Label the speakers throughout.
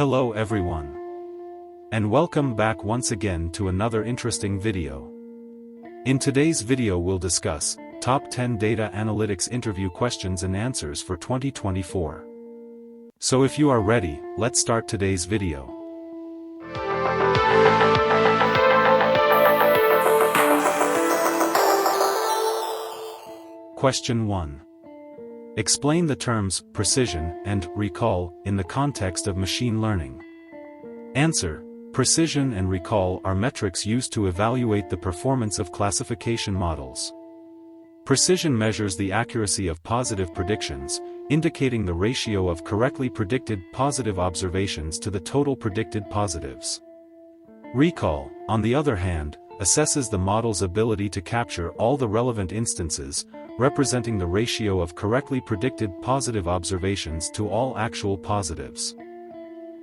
Speaker 1: Hello everyone. And welcome back once again to another interesting video. In today's video we'll discuss Top 10 Data Analytics Interview Questions and Answers for 2024. So if you are ready, let's start today's video. Question 1. Explain the terms precision and recall in the context of machine learning. Answer: precision and recall are metrics used to evaluate the performance of classification models. Precision measures the accuracy of positive predictions, indicating the ratio of correctly predicted positive observations to the total predicted positives. Recall, on the other hand, assesses the model's ability to capture all the relevant instances, representing the ratio of correctly predicted positive observations to all actual positives.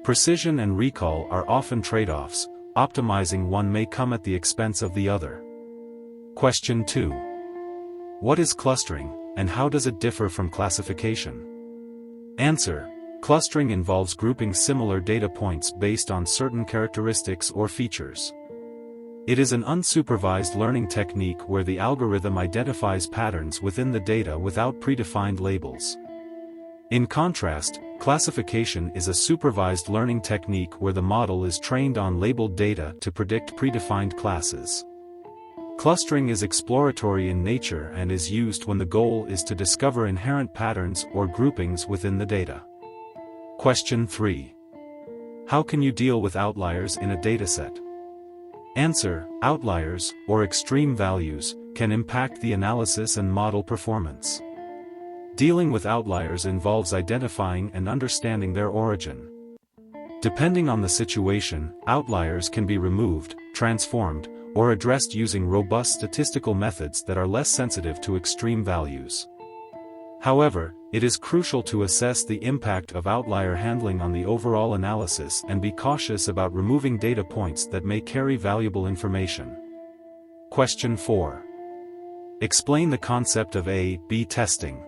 Speaker 1: Precision and recall are often trade-offs, optimizing one may come at the expense of the other. Question 2. What is clustering, and how does it differ from classification? Answer: clustering involves grouping similar data points based on certain characteristics or features. It is an unsupervised learning technique where the algorithm identifies patterns within the data without predefined labels. In contrast, classification is a supervised learning technique where the model is trained on labeled data to predict predefined classes. Clustering is exploratory in nature and is used when the goal is to discover inherent patterns or groupings within the data. Question 3. How can you deal with outliers in a dataset? Answer: outliers, or extreme values, can impact the analysis and model performance. Dealing with outliers involves identifying and understanding their origin. Depending on the situation, outliers can be removed, transformed, or addressed using robust statistical methods that are less sensitive to extreme values. However, it is crucial to assess the impact of outlier handling on the overall analysis and be cautious about removing data points that may carry valuable information. Question 4. Explain the concept of A/B testing.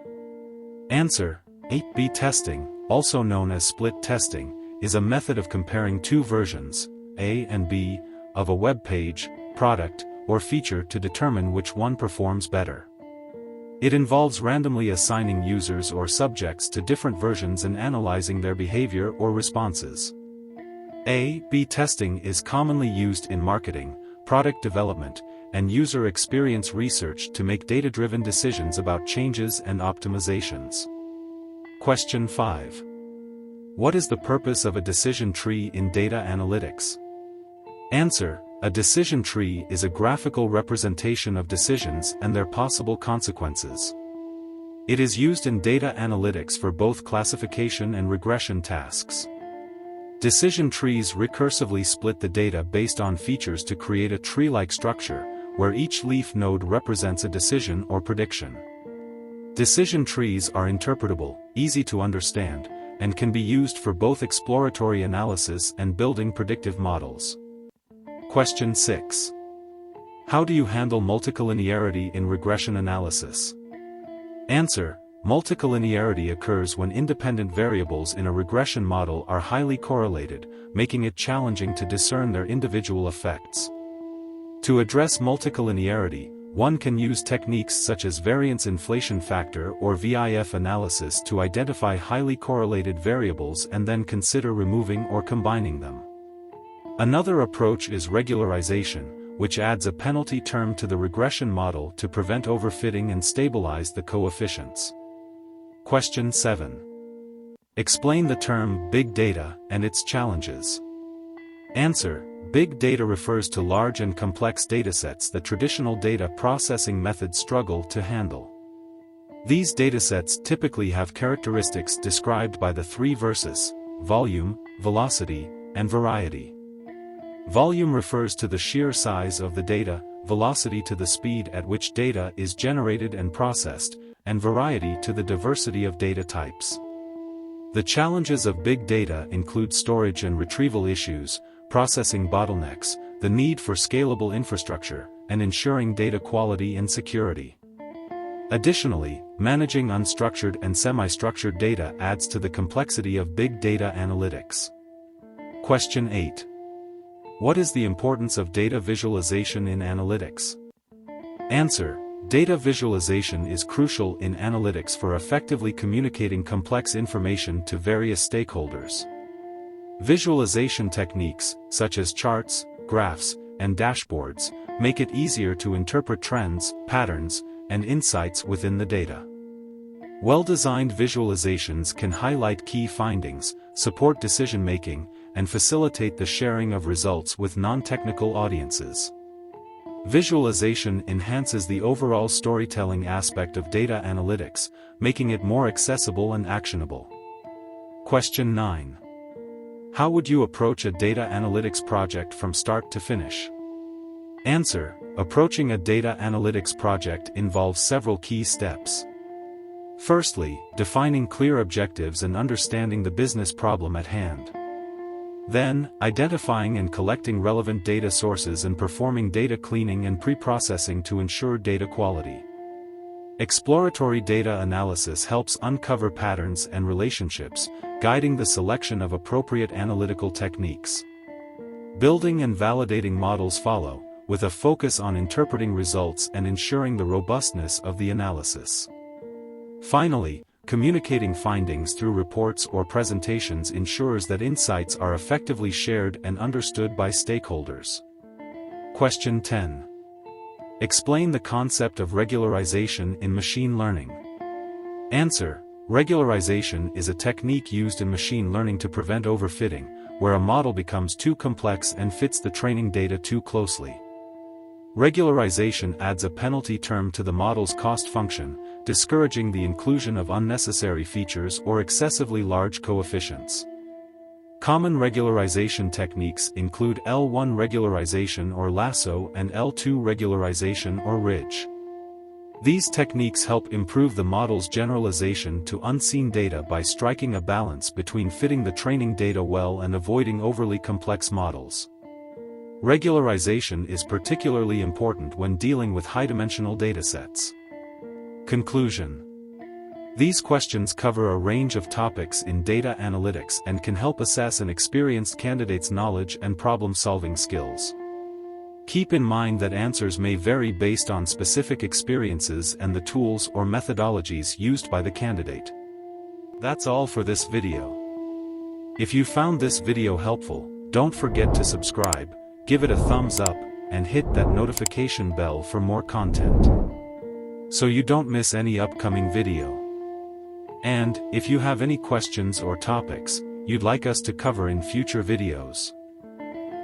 Speaker 1: Answer: A/B testing, also known as split testing, is a method of comparing two versions, A and B, of a web page, product, or feature to determine which one performs better. It involves randomly assigning users or subjects to different versions and analyzing their behavior or responses. A/B testing is commonly used in marketing, product development, and user experience research to make data-driven decisions about changes and optimizations. Question 5. What is the purpose of a decision tree in data analytics? Answer: a decision tree is a graphical representation of decisions and their possible consequences. It is used in data analytics for both classification and regression tasks. Decision trees recursively split the data based on features to create a tree-like structure, where each leaf node represents a decision or prediction. Decision trees are interpretable, easy to understand, and can be used for both exploratory analysis and building predictive models. Question 6. How do you handle multicollinearity in regression analysis? Answer: multicollinearity occurs when independent variables in a regression model are highly correlated, making it challenging to discern their individual effects. To address multicollinearity, one can use techniques such as variance inflation factor or VIF analysis to identify highly correlated variables and then consider removing or combining them. Another approach is regularization, which adds a penalty term to the regression model to prevent overfitting and stabilize the coefficients. Question 7. Explain the term big data and its challenges. Answer: big data refers to large and complex datasets that traditional data processing methods struggle to handle. These datasets typically have characteristics described by the three verses: volume, velocity, and variety. Volume refers to the sheer size of the data, velocity to the speed at which data is generated and processed, and variety to the diversity of data types. The challenges of big data include storage and retrieval issues, processing bottlenecks, the need for scalable infrastructure, and ensuring data quality and security. Additionally, managing unstructured and semi-structured data adds to the complexity of big data analytics. Question 8. What is the importance of data visualization in analytics? Answer. Data visualization is crucial in analytics for effectively communicating complex information to various stakeholders. Visualization techniques, such as charts, graphs, and dashboards, make it easier to interpret trends, patterns, and insights within the data. Well-designed visualizations can highlight key findings, support decision-making, and facilitate the sharing of results with non-technical audiences. Visualization enhances the overall storytelling aspect of data analytics, making it more accessible and actionable. Question 9. How would you approach a data analytics project from start to finish? Answer. Approaching a data analytics project involves several key steps. Firstly, defining clear objectives and understanding the business problem at hand. Then, identifying and collecting relevant data sources and performing data cleaning and pre-processing to ensure data quality. Exploratory data analysis helps uncover patterns and relationships, guiding the selection of appropriate analytical techniques. Building and validating models follow, with a focus on interpreting results and ensuring the robustness of the analysis. Finally, communicating findings through reports or presentations ensures that insights are effectively shared and understood by stakeholders. Question 10. Explain the concept of regularization in machine learning. Answer. Regularization is a technique used in machine learning to prevent overfitting, where a model becomes too complex and fits the training data too closely. Regularization adds a penalty term to the model's cost function, discouraging the inclusion of unnecessary features or excessively large coefficients. Common regularization techniques include L1 regularization or lasso and L2 regularization or ridge. These techniques help improve the model's generalization to unseen data by striking a balance between fitting the training data well and avoiding overly complex models. Regularization is particularly important when dealing with high-dimensional datasets. Conclusion. These questions cover a range of topics in data analytics and can help assess an experienced candidate's knowledge and problem-solving skills. Keep in mind that answers may vary based on specific experiences and the tools or methodologies used by the candidate. That's all for this video. If you found this video helpful, don't forget to subscribe, give it a thumbs up, and hit that notification bell for more content, so you don't miss any upcoming video. And, if you have any questions or topics you'd like us to cover in future videos,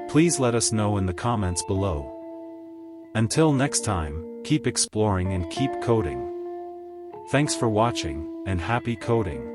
Speaker 1: please let us know in the comments below. Until next time, keep exploring and keep coding. Thanks for watching, and happy coding.